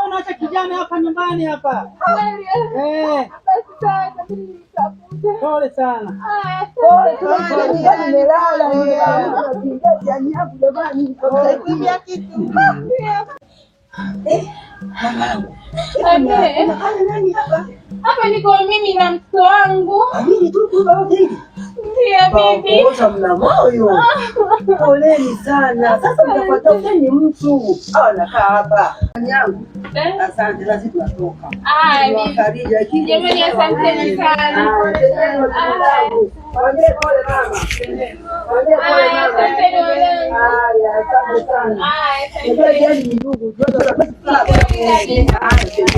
Unaacha kijana hapa nyumbani hapa. Pole sana. Hapa niko mimi na mtoto wangu. Mna moyo. Poleni sana. Sasa mtapata ufeni mtu. Anakaa hapa. Yangu. Asante na sisi tunatoka. Wakarija kiji. Jamani asante sana. Pole mama. Pole mama. Asante sana. Ndio ni ndugu.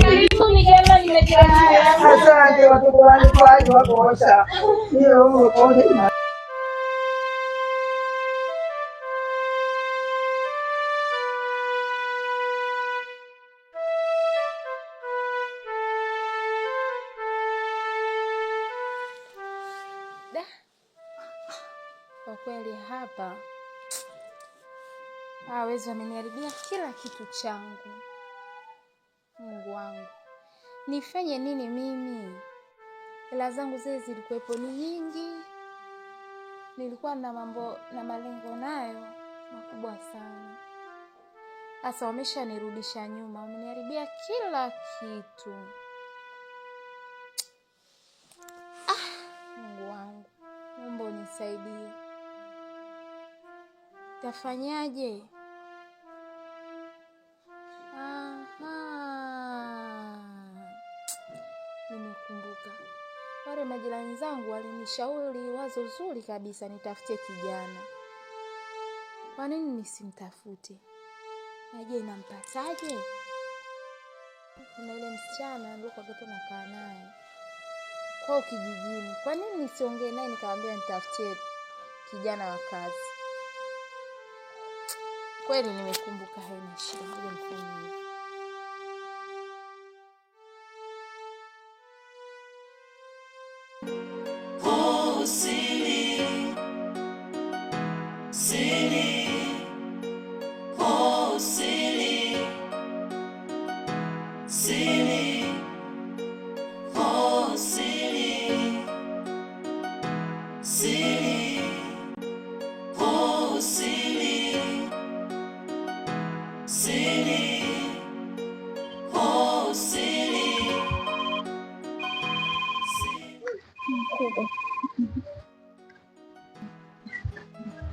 Karibuni jamani nimejisikia. Asante watoto wangu wako osha. Ndio pole. Kwa kweli hapa hawezi wameniharibia kila kitu changu. Mungu wangu, nifanye nini mimi? Hela zangu zile zilikuwepo ni nyingi, nilikuwa na mambo na malengo nayo makubwa sana. Sasa wameshanirudisha nyuma, wameniharibia kila kitu. Mungu wangu, naomba unisaidie. Tafanyaje? Nimekumbuka. Wale majirani zangu walinishauri wazo zuri kabisa, nitafutie kijana. Kwa nini nisimtafute? Na je, nampataje? Kuna ile msichana nilikuwa nakaa naye kwa kijijini. Kwa nini nisiongee naye nikamwambia nitafutie kijana wa kazi? Kweli nimekumbuka, haina shida, ngoja nifanye.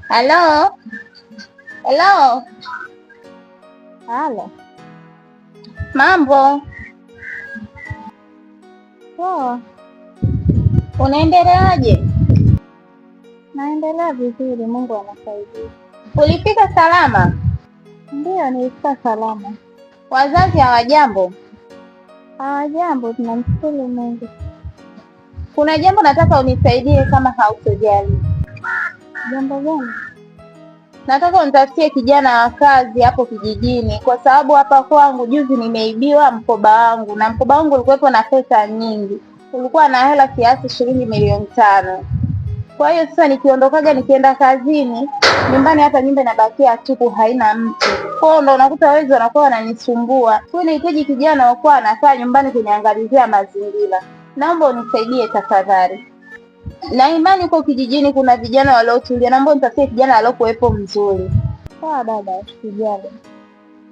Halo? Hello? Halo. Mambo? Poa. Unaendeleaje? Naendelea vizuri, Mungu anasaidia. Ulifika salama? Ndio, nilifika salama. Wazazi hawajambo? Hawajambo, tunamshukuru Mungu. Kuna jambo nataka unisaidie kama hautojali. Jambo gani? Nataka unitafutie kijana wa kazi hapo kijijini, kwa sababu hapa kwangu juzi nimeibiwa mkoba wangu, na mkoba wangu ulikuwepo na pesa nyingi. Ulikuwa na hela kiasi shilingi milioni 5. Kwa hiyo sasa nikiondokaga nikienda kazini, nyumbani hata nyumba inabakia tupu, haina mtu. Kwa hiyo ndo unakuta wezi wanakuwa wananisumbua. Kwa hiyo nahitaji kijana wakuwa anakaa nyumbani kuniangalizia mazingira. Naomba unisaidie tafadhali. Na imani huko kijijini kuna vijana waliotulia. Naomba nitafutie kijana aliokuwepo mzuri. Sawa dada, usijali.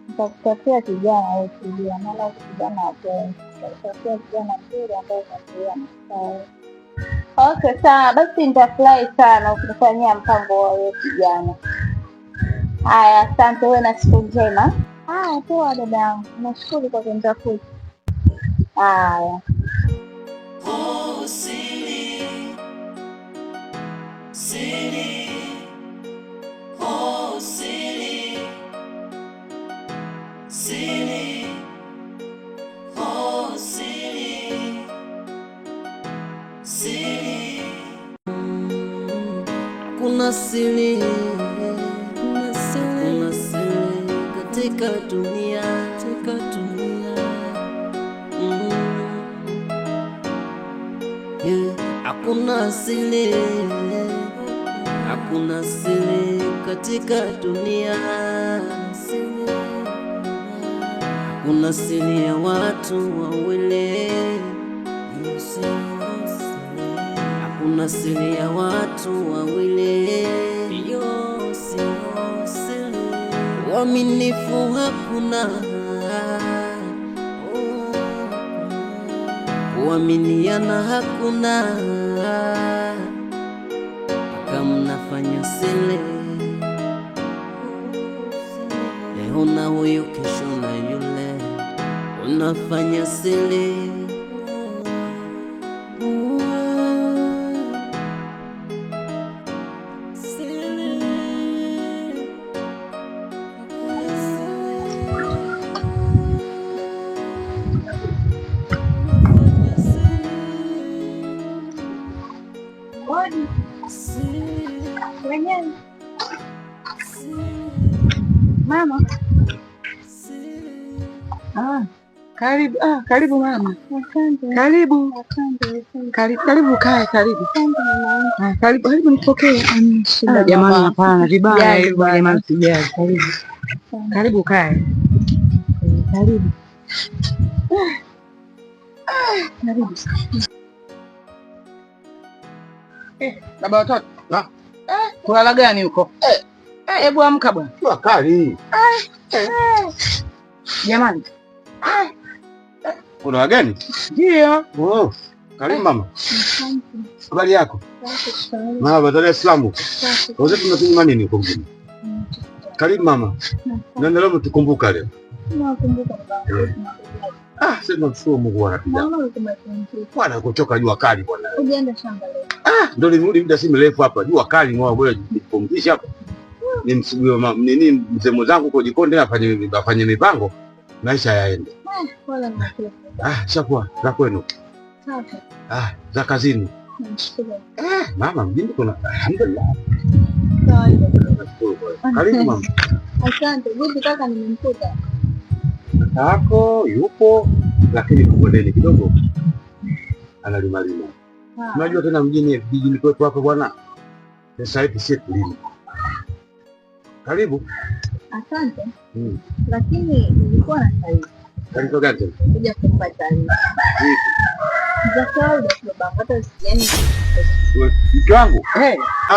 Nitakutafutia kijana aliotulia, maana kijana hapo. Nitakutafutia kijana mzuri ambaye atatulia msawa. Okay, sawa. Basi nitafurahi sana ukinifanyia mpango wa wewe kijana. Haya, asante, wewe na siku njema. Haya, poa dada yangu. Nashukuru kwa kunitafuta. Haya. Kuna siri katika dunia, hakuna siri katika dunia, hakuna siri ya watu wawili, hakuna siri ya watu wawili, uaminifu hakuna, kuaminiana hakuna, mpaka mnafanya siri. Leo na huyu, kesho na yule, unafanya siri. Mama. Karibu. Karibu mama. Asante. Karibu. Asante. Karibu kae, karibu. Asante mama. Karibu nipokee. Jamani, hapana, vibaya hivyo jamani, sijali. Karibu. Karibu kae. Karibu. Karibu. Baba watoto. Kulala gani huko? Hebu amka bwana. Jua kali. Jamani. Kuna wageni? Ndio. Oh. Karibu mama. Asante. Habari yako? Mama, Dar es Salaam. Wote tunakunywa nini huko mjini? Karibu mama. Ndio leo tukumbuka leo. Nakumbuka baba. Sema mshukuru Mungu anapiga. Bwana kuchoka jua kali bwana. Ujienda shamba leo. Ndio nirudi muda si mrefu hapa. Jua kali ngoa bwana nipumzishe hapa. Nimsubirie nini mzee mwenzangu kwa jikoni afanye mipango. Maisha yaende. Wala mnakuwa. Shakuwa za kwenu. Safi. Za kazini. Nashukuru. Mama mjini kuna alhamdulillah. Sawa. Karibu mama. Asante. Vipi kaka, nimemkuta? Kako yupo lakini kubondeni kidogo. Analima. Unajua tena mjini kwetu hapa bwana. Sasa hivi si kulima. Karibu. Asante. Lakini nilikuwa na taarifa. Taarifa gani? Kuja kumpa taarifa. Za kawaida baba, hata yani. Mke wangu?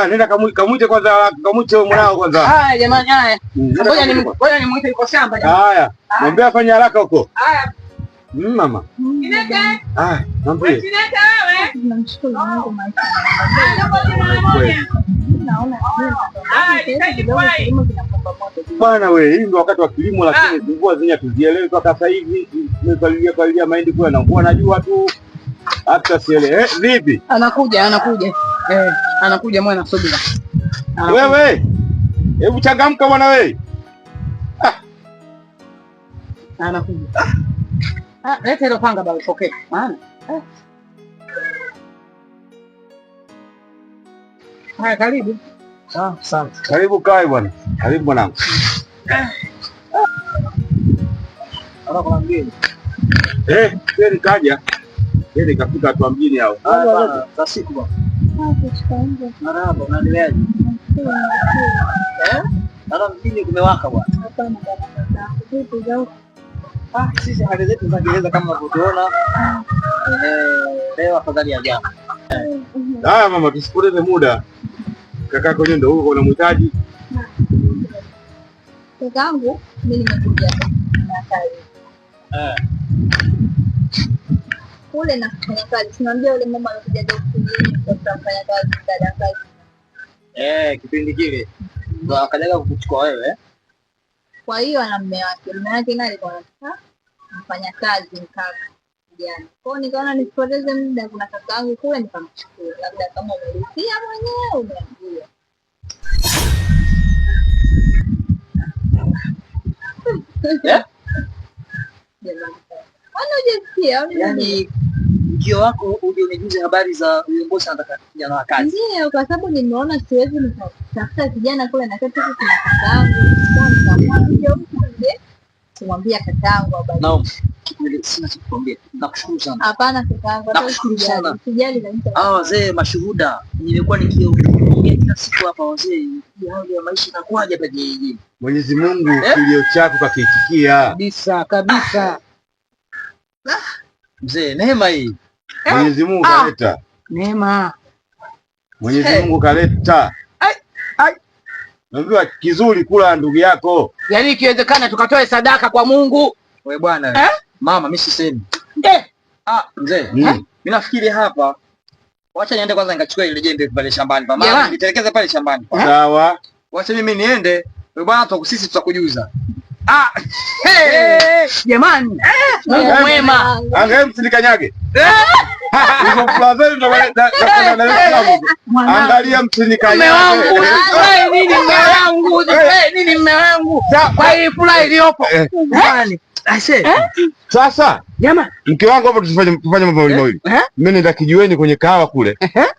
Nenda kamwite kwanza, kamwite mwanao kwanza. Haya jamani, haya. Ngoja nimuite yuko shamba jamani. Haya. Mwambie afanye haraka huko. Haya. Mama. Kinete. Mwambie. Kinete wewe. Tunamshukuru Mungu maisha. Naona Bwana wewe, hii ndio wakati wa kilimo, lakini mvua zenyewe tuzielewe. Mpaka sasa hivi tumepalilia mahindi kule na mvua najua tu hata siele. Vipi? Anakuja mwana subira. Wewe, hebu changamka bwana wewe. Anakuja. Leta hilo panga baba, okay. Maana. Haya, karibu. Asante. Karibu kae bwana. Karibu mwanangu. Kuna mgeni. Kweli kaja. Yeye kafika watu mjini hao. Bwana, za siku bwana. Marhaba, unaendeleaje? Naona mjini kumewaka bwana. Hapana bwana. Vipi zao? Sisi hali zetu za gereza kama unavyoona. Leo afadhali ya jana. Haya mama, tusipoteze muda. Kaka yako ndio huko unamhitaji. Kakangu mimi nimekuja na kazi. Kule na kufanya kazi. Tunaambia yule mama anakuja doktori kwa kufanya kazi dada kazi. Kipindi kile ndo akajaga kukuchukua wewe. Kwa hiyo ana mume wake naye alikuwa anataka mfanya kazi mkaka jana. Kwa hiyo nikaona nisipoteze muda, kuna kakaangu kule nikamchukua. Labda kama umelipia mwenyewe umeambiwa. Yaani mkio wako uje unijuze habari za uongozi anataka kijana wa kazi. Ndio, kwa sababu nimeona siwezi nitafuta kijana kule na kati kuna kakaangu. Kumwambia kakaangu habari. Naam. Sina cha kukwambia. Nakushukuru sana. Hapana kakaangu, nakushukuru sana. Sijali kabisa. Wazee mashuhuda. Nimekuwa nikiongea kila siku hapa wazee. Hali ya maisha inakuaje hapa jijini? Mwenyezi Mungu kilio chako kakiitikia. Kabisa. Mzee, neema hii. Mwenyezi Mungu kaleta. Neema. Mwenyezi Mungu kaleta. Naambiwa kizuri kula ndugu yako. Yaani ikiwezekana tukatoe sadaka kwa Mungu. Wewe bwana. Mama mimi sisemi. Mzee. Mimi nafikiri hapa wacha niende kwanza nikachukua ile jembe pale shambani. Mama nitelekeza pale shambani. Sawa. Wacha mimi niende. Wewe bwana sisi tutakujuza. Jamani. Mungu mwema. Angalia msinikanyage. Hizo flaveli ndo angalia msinikanyage. Nini mme wangu? Kwa hii fula iliyopo. Sasa jamani, mke wangu hapo tufanye mambo mawili. Mimi nenda kijiweni kwenye kahawa kule.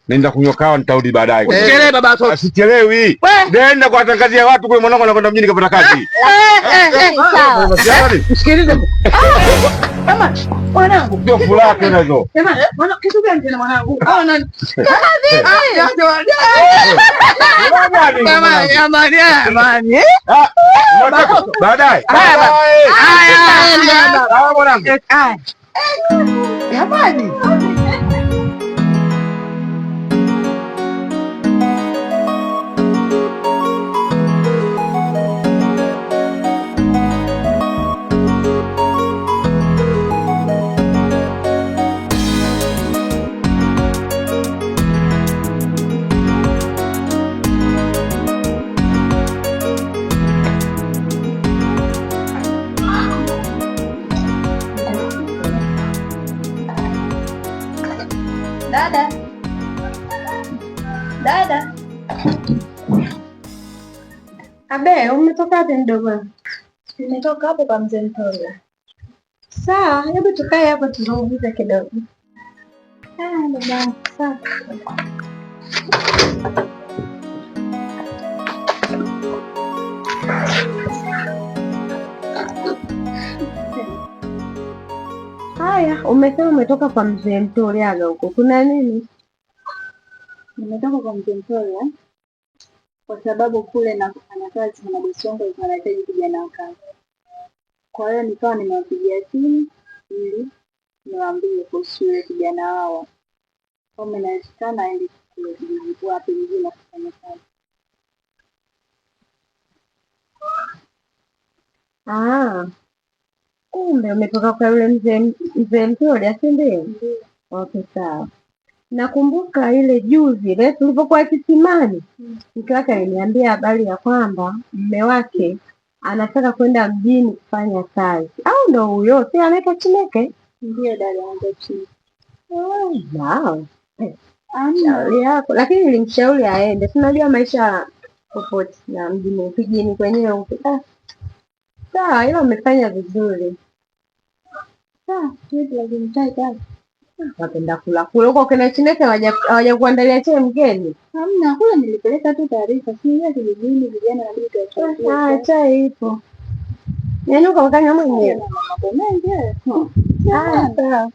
Nenda kunywa kahawa nitarudi baadaye. Usichelewe baba watoto. Sichelewi. Nenda kuwatangazia watu kule mwanangu anakwenda mjini kapata kazi. Usikilize. Mama, mwanangu. Ndio furaha tena hizo. Jamani, mwanangu kitu gani tena mwanangu? Nani? Jamani. Baadaye. Jamani. Dada. Abe, umetoka wapi mdogo? Nimetoka hapo kwa mzee Mtola. Sawa, hebu tukae hapa tuzungumze kidogo. Dada, sawa. Haya, umesema umetoka kwa mzee Mtoliaga huko. Kuna nini? Nimetoka kwa mzee Mtola kwa sababu kule na kufanya kazi na bosi wangu alikuwa anahitaji kijana wa kazi. Kwa hiyo nikawa nimewapigia simu ili niwaambie kuhusu yule kijana wao. Kama inawezekana aende wapi mjini kufanya kazi. Kumbe umetoka kwa yule mzee Mtolia, si ndio? Okay, sawa. Nakumbuka ile juzi ile tulipokuwa kisimani, mke wake aliniambia habari ya kwamba mume wake anataka kwenda mjini kufanya kazi. Au ndo huyo? Si anaitwa Chineke? Ndio dada yangu Chineke. Wow. Shauri yako, lakini nilimshauri aende. Tunajua maisha popote na mjini kwenyewe. Sawa, ila umefanya vizuri. Sawa, napenda kula huko kina Chineke hawaja kuandalia chai mgeni. Hamna, kule nilipeleka tu taarifa. Si ile kijijini vijana na mimi tuachie. Chai ipo. Yaani uko wakanya mwenyewe. Mambo mengi. Sawa.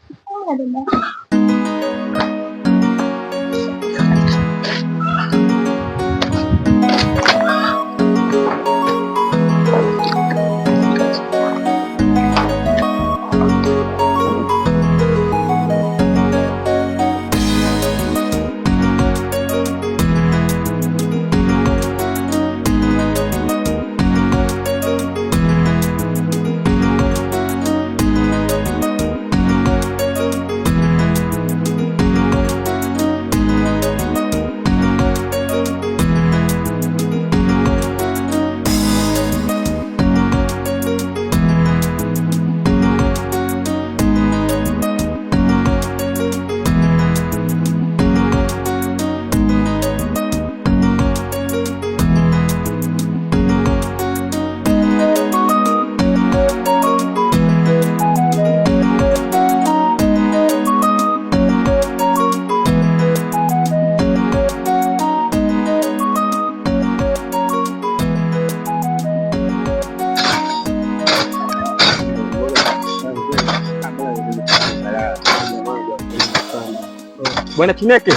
Bwana Chineke.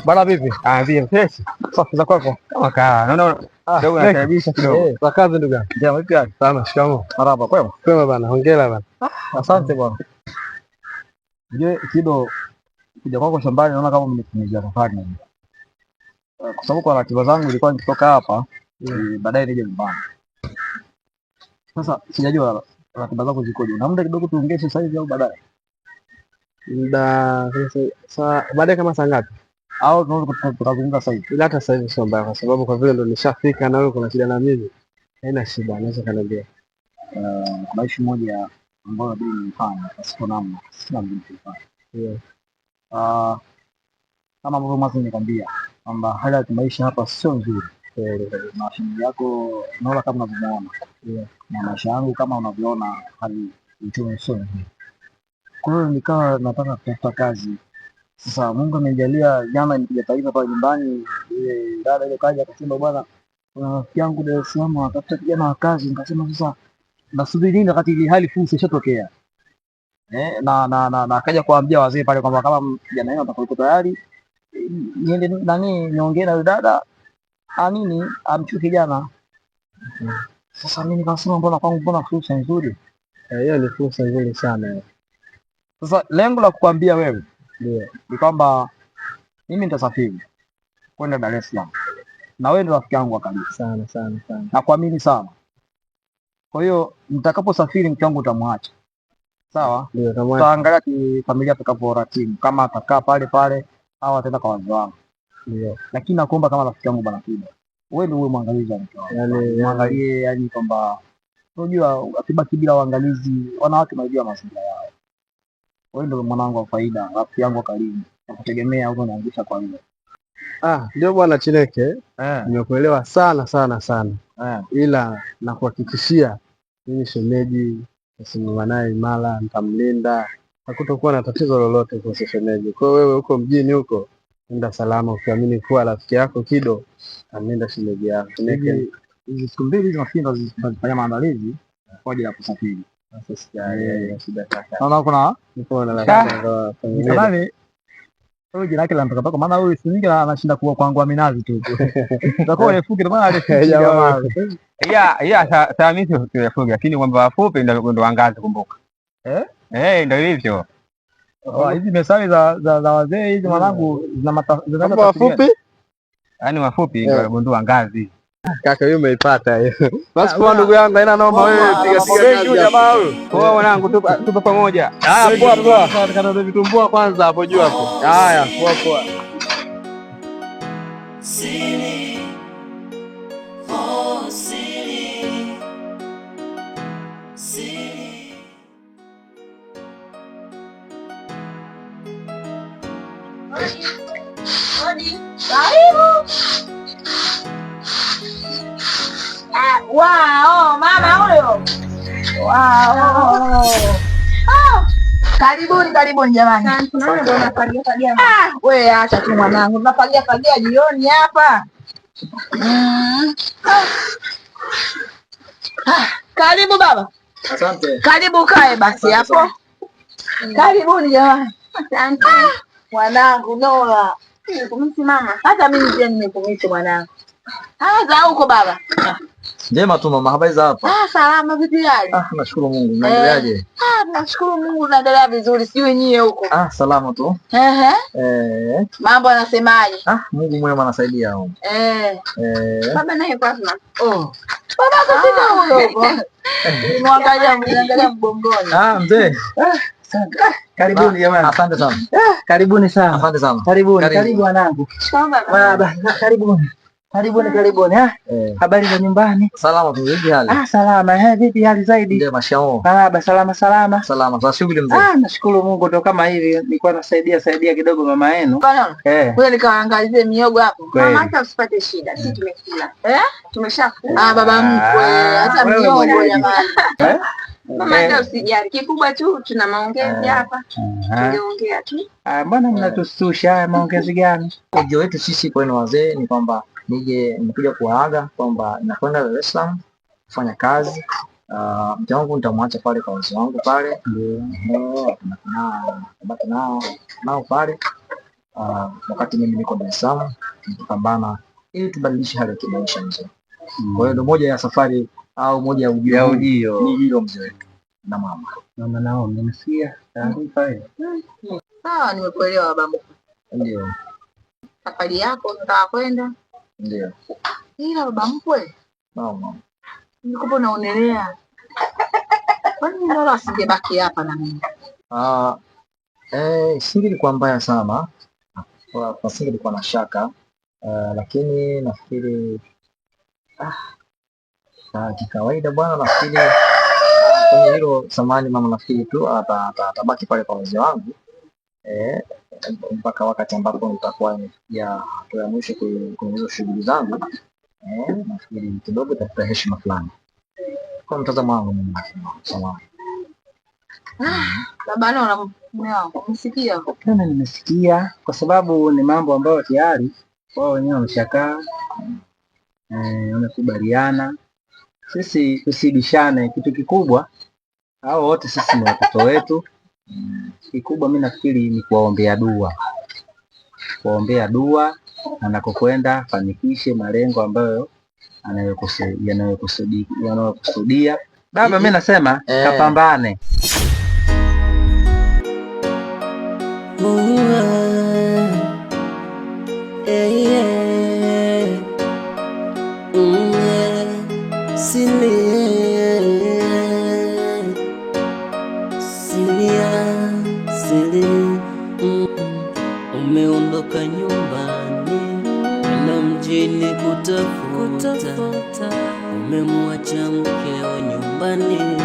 Bwana vipi? Vipi fresh? Safi za kwako? Kama kaa. Naona ndio nakaribisha kidogo. Kwa kazi ndugu yangu. Jambo vipi hali? Sana, shikamoo. Marhaba, kwema? Kwema bana, hongera bana. Asante bwana. Je, kido kuja kwako shambani naona kama umetimizia safari na kwa sababu kwa ratiba zangu ilikuwa nikitoka hapa baadaye nije nyumbani. Sasa sijajua ratiba zako zikoje. Na muda kidogo tuongee sasa hivi au baadaye? Muda sasa baadaye kama saa ngapi? Au tunaweza tukazungumza sasa hivi? Ila hata sasa hivi sio mbaya kwa sababu kwa vile ndo nishafika na wewe kuna shida na mimi. Haina shida, naweza kaniambia. Kuna issue moja ambayo ndio nilifanya pasipo namna. Sina mtu kufanya. Kama ambavyo mwanzo nikwambia kwamba hali ya maisha hapa sio nzuri. Na familia yako naona kama unavyoona. Na maisha yangu kama unavyoona hali uchumi sio nzuri. Kwa hiyo nikawa nataka kutafuta kazi. Sasa Mungu amenijalia jana nikuja taarifa pale nyumbani, ile dada ile kaja akasema bwana kuna rafiki yangu Dar es Salaam anatafuta kijana wa kazi. Nikasema sasa nasubiri nini wakati ile hali fursa ishatokea. Na akaja kuambia wazee pale kwamba kama kijana yeye atakuwa tayari niende niongee na dada amchukue kijana. Sasa mimi nikasema mbona fursa nzuri? Hiyo ni fursa nzuri sana. Sasa lengo la kukwambia wewe ni kwamba mimi nitasafiri kwenda Dar es Salaam. Na wewe ndio rafiki yangu wa karibu sana. Nakuamini sana. Kwa hiyo nitakaposafiri mke wangu utamwacha. Sawa? Ndio, tutaangalia familia tutakaporatibu kama atakaa pale au ataenda kwa wazee wangu. Ndio. Lakini nakuomba kama rafiki yangu bwana Kiba. Wewe ndio uwe mwangalizi wa mke wangu. Muangalie kwamba unajua akibaki bila uangalizi wanawake wanajua mazingira yao. Wewe ndio mwanangu wa faida, rafiki yangu wa karibu. Nakutegemea au unaanzisha kwa hiyo. Ndio bwana Chineke. Nimekuelewa sana. Ila nakuhakikishia mimi shemeji nasimama naye imara, nitamlinda. Hakutokuwa na tatizo lolote kwa shemeji. Kwa hiyo wewe huko mjini huko nenda salama ukiamini kuwa rafiki yako Kido amlinda shemeji yako. Chineke hizi siku mbili hizo nafikiri tutafanya maandalizi kwa ajili ya kusafiri. Naona kuna familia. Wewe jina lake lanatoka pako maana wewe si nyingi anashinda kuwa kwangu minazi tu. Utakuwa urefuki ndio maana alifikia jamaa. Sasa mimi sio urefuki lakini kwamba wafupi ndio angazi kumbuka. Ndio hivyo. Hizi mesali za wazee hizi mwanangu zina wafupi? Yaani wafupi ndio ndio angazi. Kaka hiyo umeipata hiyo. Basi kwa ndugu yangu haina noma wewe piga kazi jamaa wewe. Poa mwanangu tupo pamoja. Poa poa. Kana vitumbua kwanza hapo juu hapo. Haya, poa poa. Siri, oh siri, siri. Wow, mama huyo. Wow. Karibuni jamani. Wewe acha tu mwanangu. Tunafagia jioni hapa. Karibu baba. Asante. Karibu kae basi hapo. Karibuni jamani. Asante. Mwanangu Nola. Nimekumisi mama. Hata mimi pia nimekumisi mwanangu. Za huko baba. Njema tu mama, habari za hapa? Salama vipi hali? Nashukuru Mungu. Unaendeleaje? Nashukuru Mungu naendelea vizuri. Sijui nyie huko. Salama tu. Mambo anasemaje? Mungu mwema anasaidia huko. Baba naye kwanza. Baba kasita huyo. Mwangalia mgongoni. Mzee. Karibuni jamani. Asante sana. Karibuni sana. Asante sana. Karibu wanangu. Baba, karibuni. Karibuni. Habari za nyumbani? Salama tu, vipi hali? Salama. Vipi hali zaidi? Ndio mashao. Baba, salama. Salama. Za shughuli mzee. Nashukuru Mungu ndo kama hivi nilikuwa nasaidia kidogo mama yenu. Wewe nikaangalizie miogo hapo. Mama hata usipate shida. Sisi tumekula. Tumeshakula. Baba mkwe, hata miogo jamani. Mama hata usijali. Kikubwa tu tuna maongezi hapa. Tungeongea tu. Mbona mnatustusha haya maongezi gani? Ujio wetu sisi kwenu wazee ni kwamba nimekuja kuwaaga kwamba nakwenda Dar es Salaam kufanya kazi. Mke wangu nitamwacha pale kwa wazee wangu pale. Nabaki nao pale. Wakati mimi niko Dar es Salaam tukipambana ili tubadilishe hali ya kimaisha mzee. Kwa hiyo ndio moja ya safari au moja ya ujio ni hilo mzee wetu na mama. Mama nao nimesikia taarifa hiyo. Nimekuelewa baba. Ndio. Safari yako unataka kwenda? Ndio. Ila baba mkwe. Mama. Nikupo unaonelea. Kwani Nola asingebaki hapa na mimi? Singelikuwa mbaya sana. Kwa singelikuwa na shaka. Lakini nafikiri kikawaida bwana, nafikiri kwenye hilo samani mama, nafikiri tu atabaki pale kwa wazee wangu mpaka wakati ambapo nitakuwa nimefikia hatua ya mwisho kwenye hizo shughuli zangu. Nafikiri kidogo tafuta heshima fulani kwa mtazamo wangu mimi. Samahani baba, naona mume wangu umesikia? Tena nimesikia, kwa sababu ni mambo ambayo tayari wao wenyewe wameshakaa wamekubaliana. Sisi tusibishane kitu kikubwa, hao wote sisi ni watoto wetu. Kikubwa mimi nafikiri ni kuombea dua anakokwenda fanikishe malengo ambayo yanayokusudia. Baba, mimi nasema kapambane. Umeondoka nyumbani na mjini kutafuta, umemwacha mkeo nyumbani.